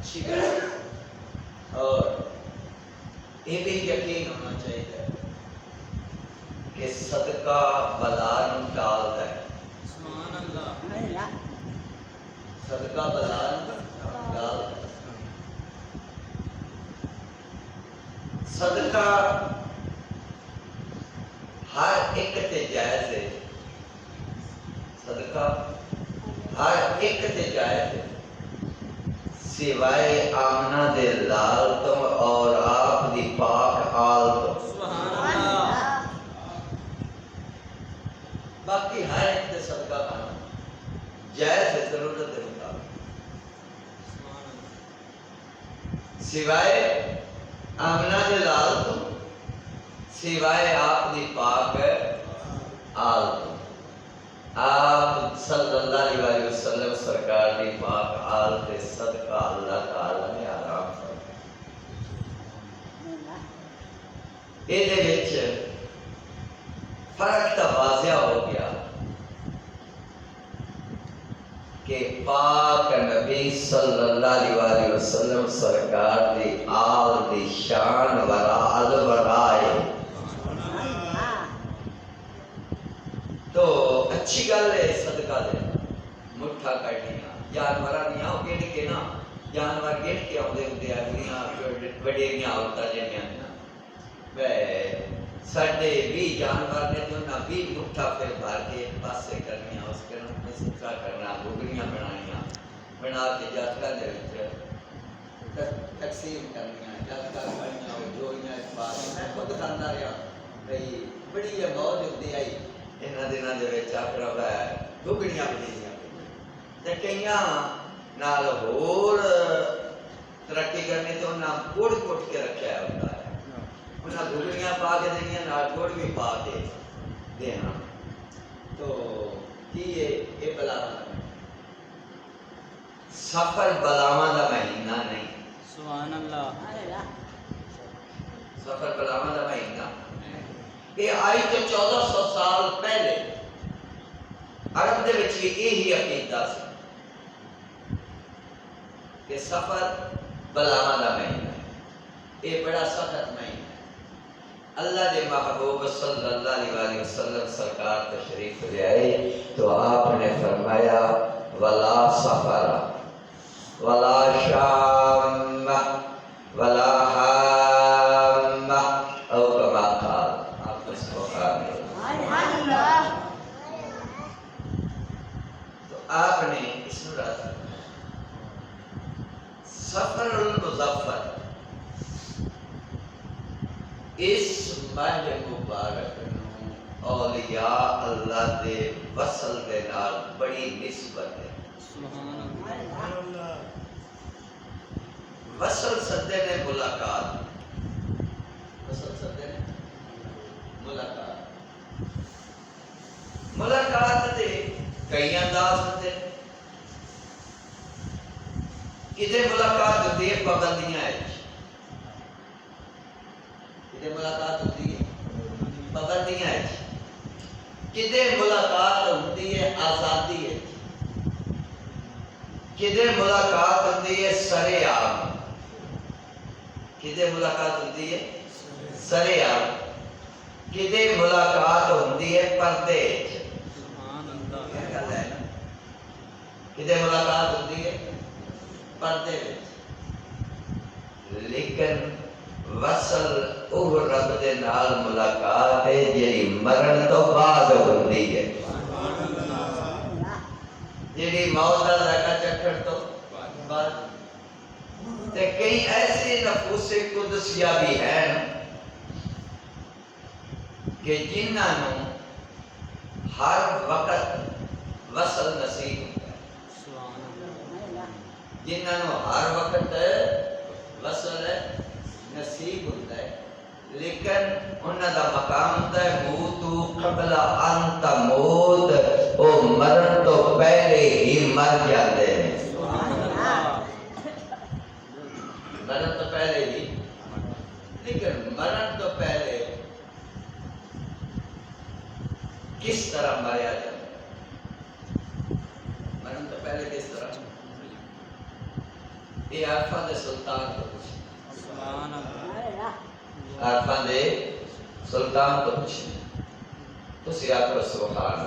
اچھی بات. اور یہ بھی یقین ہونا چاہیے کہ صدقہ بلا نوں ٹالتا ہے. سبحان اللہ. صدقہ بلا نوں ٹالتا ہے. صدقہ ہر ایک تے جائز ہے. صدقہ ہر ایک تے جائز ہے سوائے آمنہ دے لال تو اور آپ دی پاک آل تو. سبحان اللہ. باقی ہر ایک تے صدقہ کرنا جائز ہے ضرورت دے مطابق سوائے آمنہ دے لال تو سوائے آپ دی پاک آل تو. آپ صلی اللہ علیہ وسلم سرکار دی پاک آل تے صدقہ اللہ تعالی نے آرام فرمایا. یہ دے وچ فرق تا واضح ہو گیا کہ پاک نبی صلی اللہ علیہ وسلم سرکار دی آل دی شان ورال ورائے. تو اچھی گل ہے صدقہ دینا مٹھا کٹیاں جانوراں دیاں او گن کے نا جانور گن کے آؤندے ہوندے آ بڑیاں وڈیریاں عورتاں جہڑیاں وے ساڈے 20 جانور نے تو نہ 20 مٹھا پھر بھر کے پاسے کرنیاں اس کے نام میں سترا کرنا گگڑیاں بنانیاں بنا کے جاتکاں دے وچ تقسیم کرنیاں جاتکاں کھڑیاں جوڑیاں اس بات میں خود کھاندا رہا بھئی بڑی یہ موج ہوندی آئی انہاں دناں دے وچ آکڑا ہے گگڑیاں بنیاں تے کئیاں نال ہور ترقی کرنی تو انہاں گڑ کٹ کے رکھیا ہوندا ہے. انہاں گگڑیاں پا کے دینیاں نال گڑ بھی پا کے دینا. تو کی یہ بلاواں دا سفر بلاواں دا مہینہ نہیں. سبحان اللہ. سفر بلاواں دا مہینہ یہ آئی تو 1400 سال پہلے عرب دے وچ یہی عقیدہ سی کہ سفر بلاواں دا مہینہ ہے. یہ بڑا سخت مہینہ ہے. اللہ دے محبوب صلی اللہ علیہ وسلم سرکار تشریف لے آئے تو آپ نے فرمایا ولا سفر ولا شام ولا حام او کما قال. آپ نے سبحان اللہ. تو آپ نے اس میں رکھا سفر المظفر اس ماہ مبارک نو اولیاء اللہ دے وصل دے نال بڑی نسبت ہے. سبحان اللہ. وصل سدے نے ملاقات. وصل سدے نے ملاقات. ملاقات دے کئی انداز ہوتے ہیں. کدے ملاقات ہوتی ہے پابندیاں ہے. کدے ملاقات ہوتی ہے پابندیاں ہے. کدے ملاقات ہوتی ہے آزادی ہے. کدے ملاقات ہوتی ہے سرے عام. کدے ملاقات ہوتی ہے سرے عام. کدے ملاقات ہوتی ہے پردے. سبحان اللہ. کیا گل ہے نا کدے ملاقات ہوتی ہے پردے وچ. لیکن وصل اوہ رب دے نال ملاقات ہے جیڑی مرن تو بعد ہوندی ہے. جیڑی موت دا ذائقہ چکھن تو بعد. تے کئی ایسے نفوس قدسیہ بھی ہیں کہ جنہاں نوں ہر وقت وصل نصیب ہوتا ہے. سبحان اللہ. جنہاں نوں ہر وقت وصل نصیب ہوتا ہے لیکن انہاں دا مقام ہوتا ہے موتو قبل ان تموت. او مرن تو پہلے ہی مر جاتے ہیں. سبحان اللہ. مرن تو پہلے ہی لیکن مرن تو پہلے کس طرح مریا جاتا ہے. مرن تو پہلے کس طرح یہ عارفاں دے سلطان تو پوچھنا سبحان اللہ عارفاں دے سلطان تو پوچھنا تو سیاق سبحان